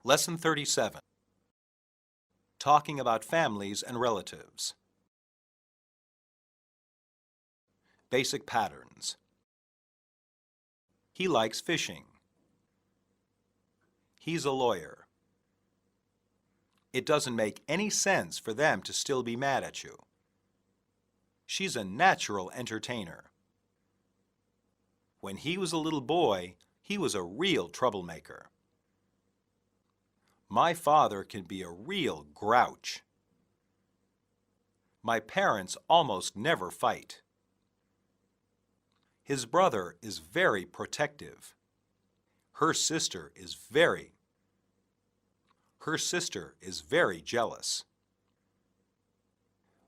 Lesson 37. Talking about families and relatives. Basic patterns. He likes fishing. He's a lawyer. It doesn't make any sense for them to still be mad at you. She's a natural entertainer. When he was a little boy, he was a real troublemaker. My father can be a real grouch. My parents almost never fight. His brother is very protective. Her sister is very jealous.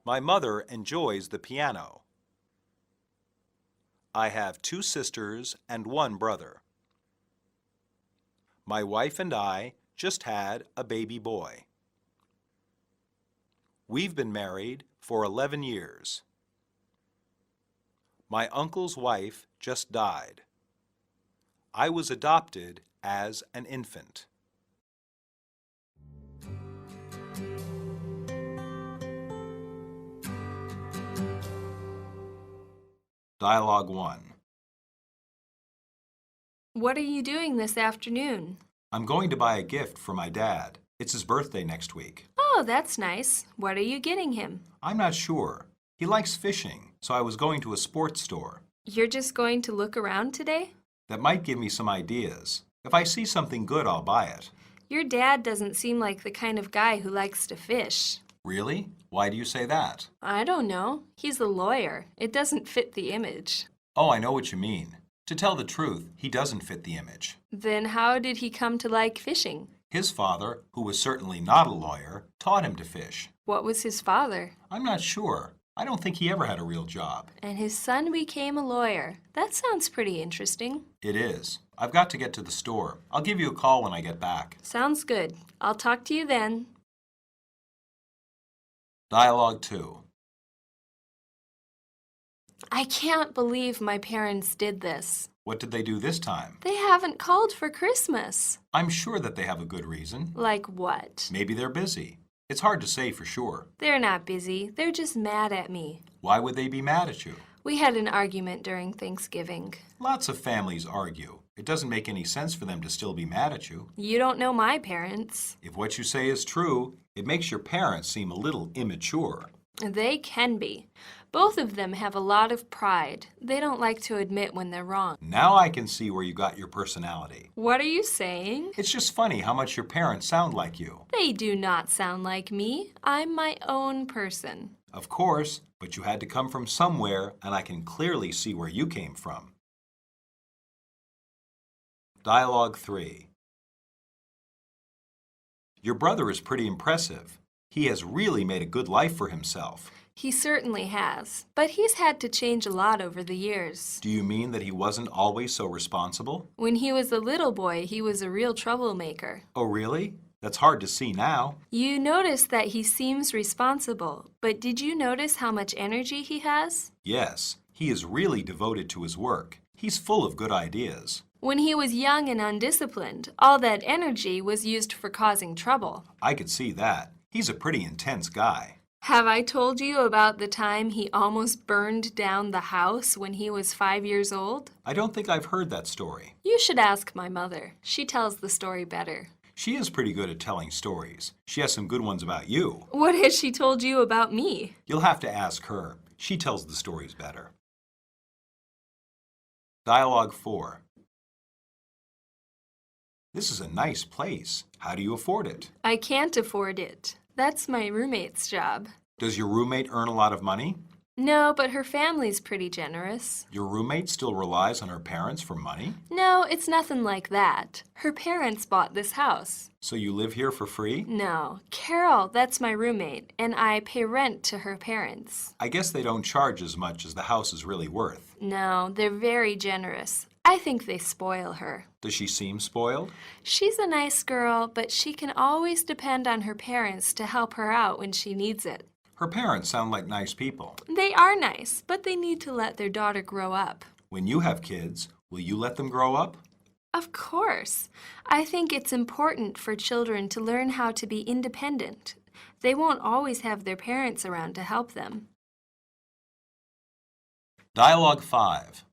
My mother enjoys the piano. I have 2 sisters and 1 brother. My wife and I just had a baby boy. We've been married for 11 years. My uncle's wife just died. I was adopted as an infant. Dialogue 1. What are you doing this afternoon? I'm going to buy a gift for my dad. It's his birthday next week. Oh, that's nice. What are you getting him? I'm not sure. He likes fishing, so I was going to a sports store. You're just going to look around today? That might give me some ideas. If I see something good, I'll buy it. Your dad doesn't seem like the kind of guy who likes to fish. Really? Why do you say that? I don't know. He's a lawyer. It doesn't fit the image. Oh, I know what you mean. To tell the truth, he doesn't fit the image. Then how did he come to like fishing? His father, who was certainly not a lawyer, taught him to fish. What was his father? I'm not sure. I don't think he ever had a real job. And his son became a lawyer. That sounds pretty interesting. It is. I've got to get to the store. I'll give you a call when I get back. Sounds good. I'll talk to you then. Dialogue 2. I can't believe my parents did this. What did they do this time? They haven't called for Christmas. I'm sure that they have a good reason. Like what? Maybe they're busy. It's hard to say for sure. They're not busy. They're just mad at me. Why would they be mad at you? We had an argument during Thanksgiving. Lots of families argue. It doesn't make any sense for them to still be mad at you. You don't know my parents. If what you say is true, it makes your parents seem a little immature. They can be. Both of them have a lot of pride. They don't like to admit when they're wrong. Now I can see where you got your personality. What are you saying? It's just funny how much your parents sound like you. They do not sound like me. I'm my own person. Of course, but you had to come from somewhere, and I can clearly see where you came from. Dialogue 3. Your brother is pretty impressive. He has really made a good life for himself. He certainly has, but he's had to change a lot over the years. Do you mean that he wasn't always so responsible? When he was a little boy, he was a real troublemaker. Oh, really? That's hard to see now. You notice that he seems responsible, but did you notice how much energy he has? Yes, he is really devoted to his work. He's full of good ideas. When he was young and undisciplined, all that energy was used for causing trouble. I could see that. He's a pretty intense guy. Have I told you about the time he almost burned down the house when he was 5 years old? I don't think I've heard that story. You should ask my mother. She tells the story better. She is pretty good at telling stories. She has some good ones about you. What has she told you about me? You'll have to ask her. She tells the stories better. Dialogue 4. This is a nice place. How do you afford it? I can't afford it. That's my roommate's job. Does your roommate earn a lot of money? No, but her family's pretty generous. Your roommate still relies on her parents for money? No, it's nothing like that. Her parents bought this house. So you live here for free? No. Carol, that's my roommate, and I pay rent to her parents. I guess they don't charge as much as the house is really worth. No, they're very generous. I think they spoil her. Does she seem spoiled? She's a nice girl, but she can always depend on her parents to help her out when she needs it. Her parents sound like nice people. They are nice, but they need to let their daughter grow up. When you have kids, will you let them grow up? Of course. I think it's important for children to learn how to be independent. They won't always have their parents around to help them. Dialogue 5.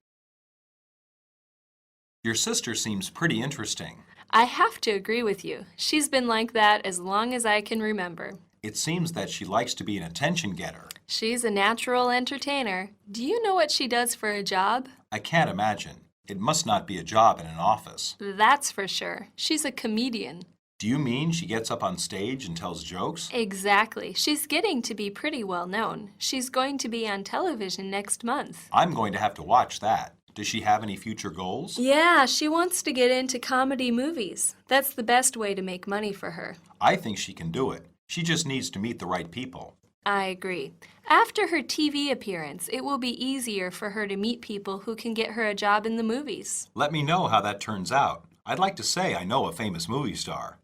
Your sister seems pretty interesting. I have to agree with you. She's been like that as long as I can remember. It seems that she likes to be an attention getter. She's a natural entertainer. Do you know what she does for a job? I can't imagine. It must not be a job in an office. That's for sure. She's a comedian. Do you mean she gets up on stage and tells jokes? Exactly. She's getting to be pretty well known. She's going to be on television next month. I'm going to have to watch that. Does she have any future goals? Yeah, she wants to get into comedy movies. That's the best way to make money for her. I think she can do it. She just needs to meet the right people. I agree. After her TV appearance, it will be easier for her to meet people who can get her a job in the movies. Let me know how that turns out. I'd like to say I know a famous movie star.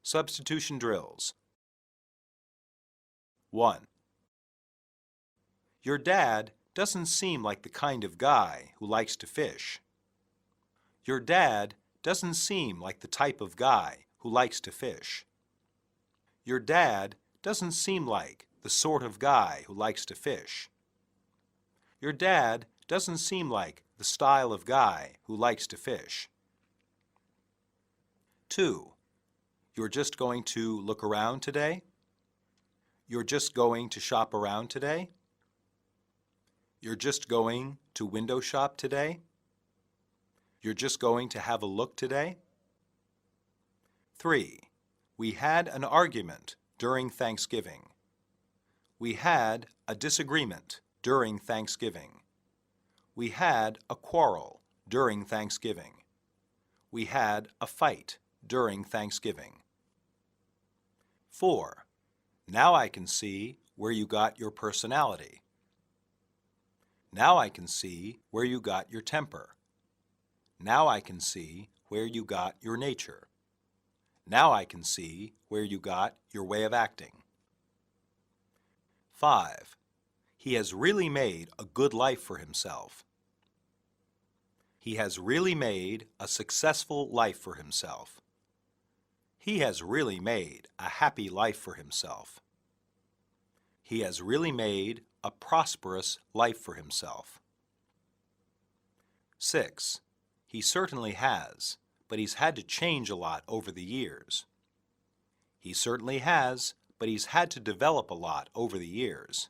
Substitution drills. 1. Your dad doesn't seem like the kind of guy who likes to fish. Your dad doesn't seem like the type of guy who likes to fish. Your dad doesn't seem like the sort of guy who likes to fish. Your dad doesn't seem like the style of guy who likes to fish. 2. You're just going to look around today? You're just going to shop around today? You're just going to window shop today? You're just going to have a look today? 3. We had an argument during Thanksgiving. We had a disagreement during Thanksgiving. We had a quarrel during Thanksgiving. We had a fight during Thanksgiving. 4. Now I can see where you got your personality. Now I can see where you got your temper. Now I can see where you got your nature. Now I can see where you got your way of acting. 5. He has really made a good life for himself. He has really made a successful life for himself. He has really made a happy life for himself. He has really made a prosperous life for himself. 6. He certainly has, but he's had to change a lot over the years. He certainly has, but he's had to develop a lot over the years.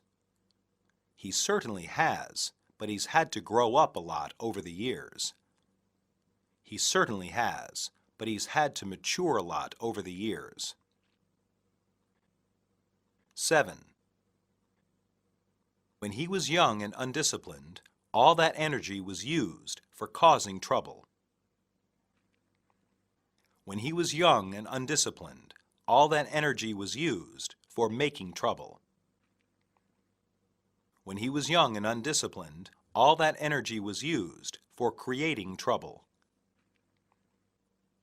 He certainly has, but he's had to grow up a lot over the years. He certainly has, but he's had to mature a lot over the years. 7. When he was young and undisciplined, all that energy was used for causing trouble. When he was young and undisciplined, all that energy was used for making trouble. When he was young and undisciplined, all that energy was used for creating trouble.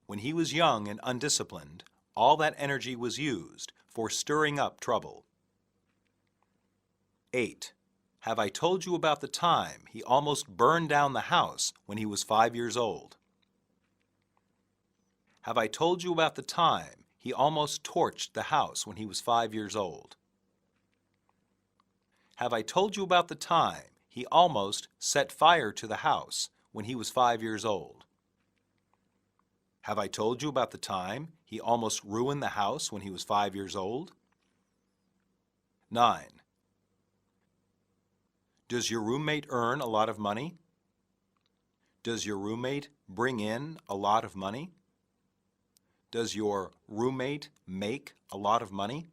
When he was young and undisciplined, all that energy was used for stirring up trouble. 8. Have I told you about the time he almost burned down the house when he was 5 years old? Have I told you about the time he almost torched the house when he was 5 years old? Have I told you about the time he almost set fire to the house when he was 5 years old? Have I told you about the time he almost ruined the house when he was 5 years old? 9. Does your roommate earn a lot of money? Does your roommate bring in a lot of money? Does your roommate make a lot of money?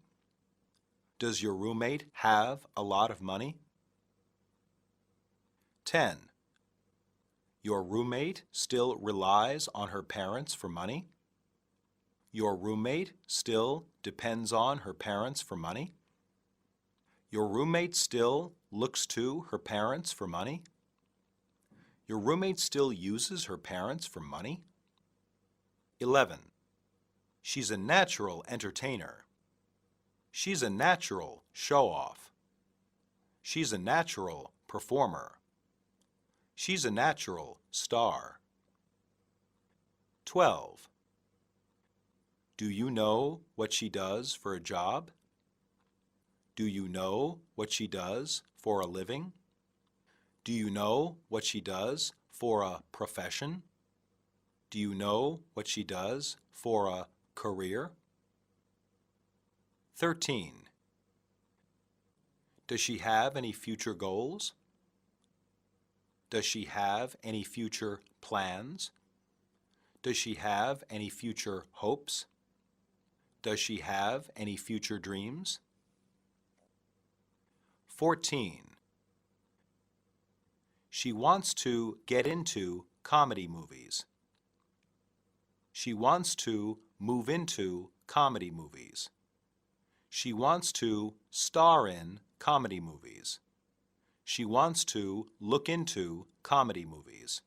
Does your roommate have a lot of money? 10. Your roommate still relies on her parents for money? Your roommate still depends on her parents for money? Your roommate still looks to her parents for money? Your roommate still uses her parents for money? 11. She's a natural entertainer. She's a natural show-off. She's a natural performer. She's a natural star. 12. Do you know what she does for a job? Do you know what she does for a living? Do you know what she does for a profession? Do you know what she does for a career? 13. Does she have any future goals? Does she have any future plans? Does she have any future hopes? Does she have any future dreams? 14. She wants to get into comedy movies. She wants to move into comedy movies. She wants to star in comedy movies. She wants to look into comedy movies.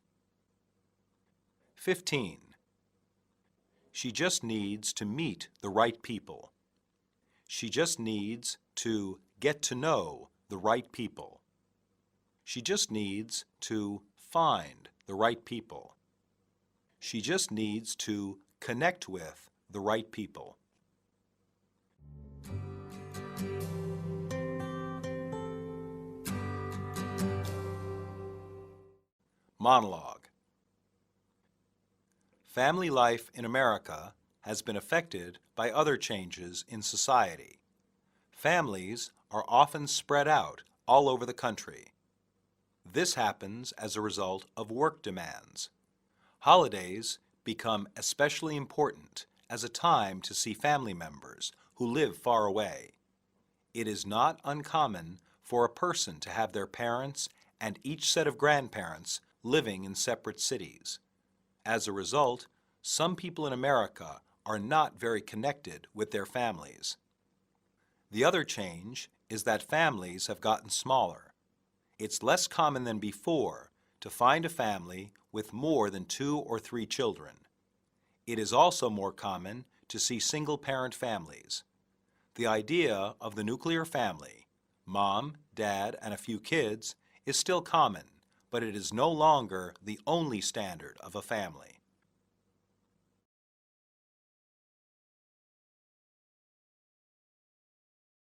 15. She just needs to meet the right people. She just needs to get to know the right people. She just needs to find the right people. She just needs to connect with the right people. Monologue. Family life in America has been affected by other changes in society. Families are often spread out all over the country. This happens as a result of work demands. Holidays become especially important as a time to see family members who live far away. It is not uncommon for a person to have their parents and each set of grandparents living in separate cities. As a result, some people in America are not very connected with their families. The other change is that families have gotten smaller. It's less common than before to find a family with more than 2 or 3 children. It is also more common to see single-parent families. The idea of the nuclear family, mom, dad, and a few kids, is still common, but it is no longer the only standard of a family.